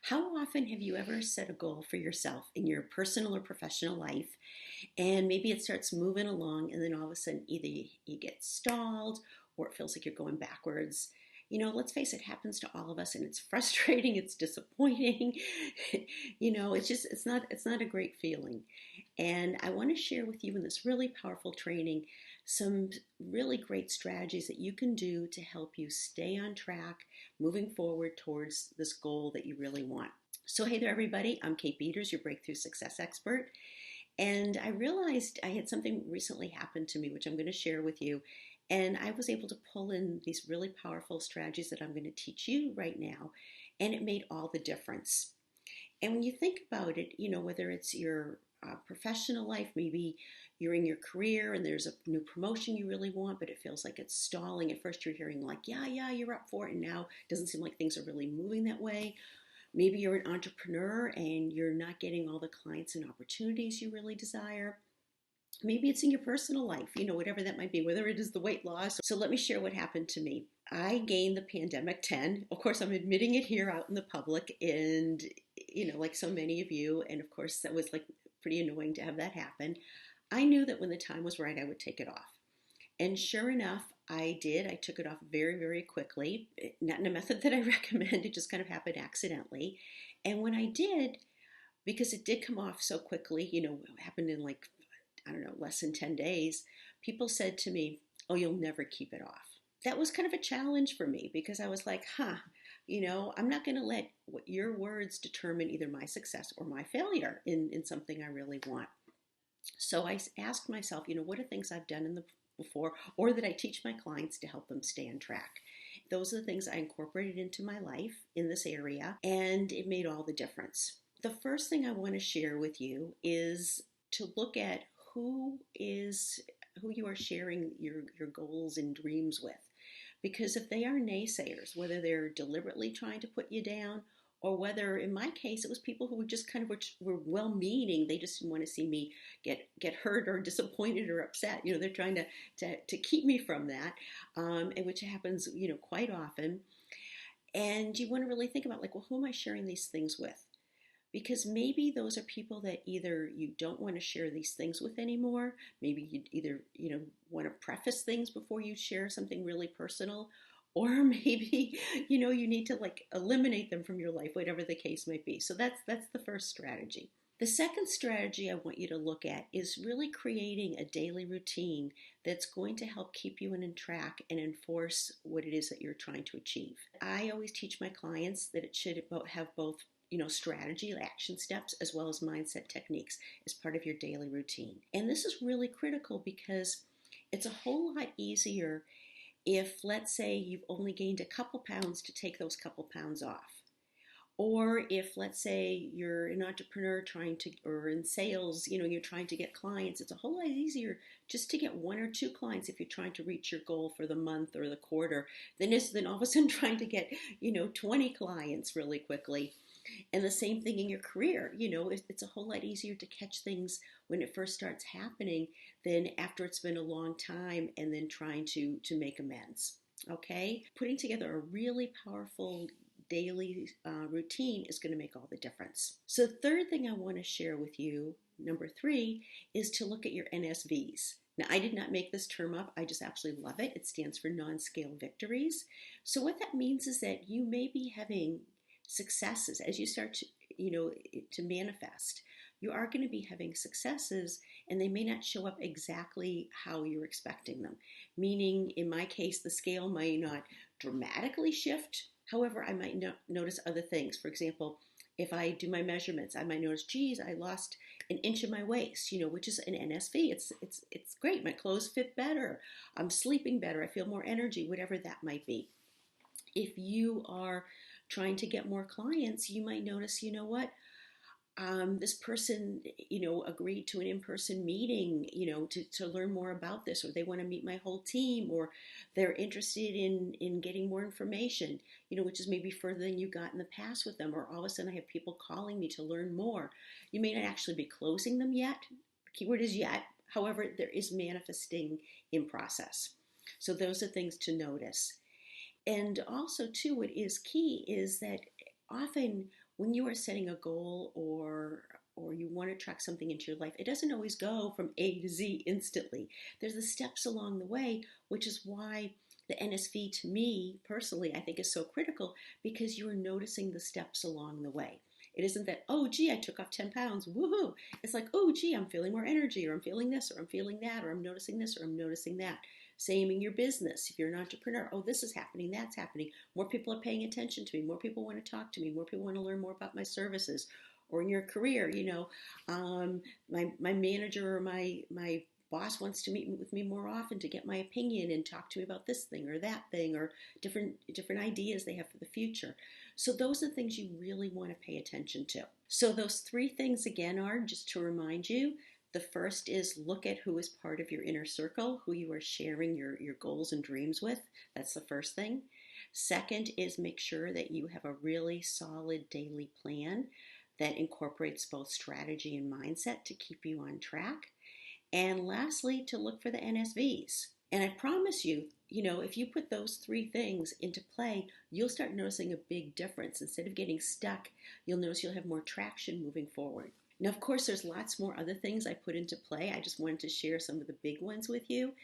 How often have you ever set a goal for yourself in your personal or professional life, and maybe it starts moving along, and then all of a sudden either you get stalled or it feels like you're going backwards? Let's face it, happens to all of us, and it's frustrating, it's disappointing. It's not a great feeling. And I want to share with you in this really powerful training some really great strategies that you can do to help you stay on track moving forward towards this goal that you really want. So, hey there, everybody. I'm Kate Peters, your breakthrough success expert. And I realized I had something recently happen to me, which I'm going to share with you. And I was able to pull in these really powerful strategies that I'm going to teach you right now. And it made all the difference. And when you think about it, whether it's your professional life, maybe you're in your career and there's a new promotion you really want, but it feels like it's stalling. At first, you're hearing like, yeah, you're up for it. And now it doesn't seem like things are really moving that way. Maybe you're an entrepreneur and you're not getting all the clients and opportunities you really desire. Maybe it's in your personal life, whatever that might be, whether it is the weight loss. So let me share what happened to me. I gained the pandemic 10. Of course, I'm admitting it here out in the public, and, like so many of you, and of course, that was like pretty annoying to have that happen. I knew that when the time was right, I would take it off. And sure enough, I did. I took it off very, very quickly. Not in a method that I recommend. It just kind of happened accidentally. And when I did, because it did come off so quickly, it happened in like, I don't know, less than 10 days, people said to me, oh, you'll never keep it off. That was kind of a challenge for me because I was like, I'm not going to let your words determine either my success or my failure in something I really want. So I asked myself, what are things I've done in the before or that I teach my clients to help them stay on track? Those are the things I incorporated into my life in this area, and it made all the difference. The first thing I want to share with you is to look at who you are sharing your goals and dreams with. Because if they are naysayers, whether they're deliberately trying to put you down, or whether, in my case, it was people who were just kind of were well-meaning, they just didn't want to see me get hurt or disappointed or upset. They're trying to keep me from that, and which happens, quite often. And you want to really think about, like, well, who am I sharing these things with? Because maybe those are people that either you don't want to share these things with anymore. Maybe you either, want to preface things before you share something really personal, or maybe, you need to like eliminate them from your life, whatever the case might be. So that's the first strategy. The second strategy I want you to look at is really creating a daily routine that's going to help keep you on track and enforce what it is that you're trying to achieve. I always teach my clients that it should have both strategy, action steps, as well as mindset techniques as part of your daily routine. And this is really critical because it's a whole lot easier if, let's say, you've only gained a couple pounds to take those couple pounds off. Or if, let's say, you're an entrepreneur or in sales, you're trying to get clients, it's a whole lot easier just to get one or two clients if you're trying to reach your goal for the month or the quarter than all of a sudden trying to get, 20 clients really quickly. And the same thing in your career. It's a whole lot easier to catch things when it first starts happening than after it's been a long time and then trying to make amends. Okay? Putting together a really powerful daily routine is going to make all the difference. So the third thing I want to share with you, number 3, is to look at your NSVs. Now, I did not make this term up. I just absolutely love it. It stands for non-scale victories. So what that means is that you may be having successes as you start to manifest. You are going to be having successes, and they may not show up exactly how you're expecting them. Meaning, in my case, the scale might not dramatically shift. However, I might notice other things. For example, if I do my measurements, I might notice, geez, I lost an inch of my waist, which is an NSV. It's great. My clothes fit better. I'm sleeping better. I feel more energy, whatever that might be. If you are trying to get more clients, you might notice, this person, agreed to an in-person meeting, to learn more about this, or they want to meet my whole team, or they're interested in getting more information, which is maybe further than you got in the past with them, or all of a sudden I have people calling me to learn more. You may not actually be closing them yet. The keyword is yet. However, there is manifesting in process. So those are things to notice. And also, too, what is key is that often when you are setting a goal or you want to track something into your life, it doesn't always go from A to Z instantly. There's the steps along the way, which is why the NSV to me personally I think is so critical, because you are noticing the steps along the way. It isn't that, oh gee, I took off 10 pounds, woohoo. It's like, oh gee, I'm feeling more energy, or I'm feeling this, or I'm feeling that, or I'm noticing this, or I'm noticing that. Same in your business. If you're an entrepreneur, oh, this is happening, that's happening. More people are paying attention to me. More people want to talk to me. More people want to learn more about my services. Or in your career, my manager or my boss wants to meet with me more often to get my opinion and talk to me about this thing or that thing, or different ideas they have for the future. So those are the things you really want to pay attention to. So those three things again are, just to remind you, the first is look at who is part of your inner circle, who you are sharing your goals and dreams with. That's the first thing. Second is make sure that you have a really solid daily plan that incorporates both strategy and mindset to keep you on track. And lastly, to look for the NSVs. And I promise you, if you put those three things into play, you'll start noticing a big difference. Instead of getting stuck, you'll notice you'll have more traction moving forward. Now, of course, there's lots more other things I put into play. I just wanted to share some of the big ones with you.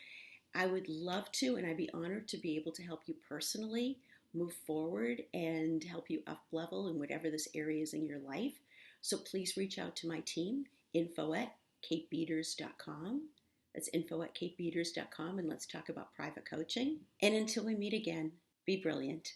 I would love to, and I'd be honored to be able to help you personally move forward and help you up level in whatever this area is in your life. So please reach out to my team, info@katebeaters.com. That's info@katebeaters.com, and let's talk about private coaching. And until we meet again, be brilliant.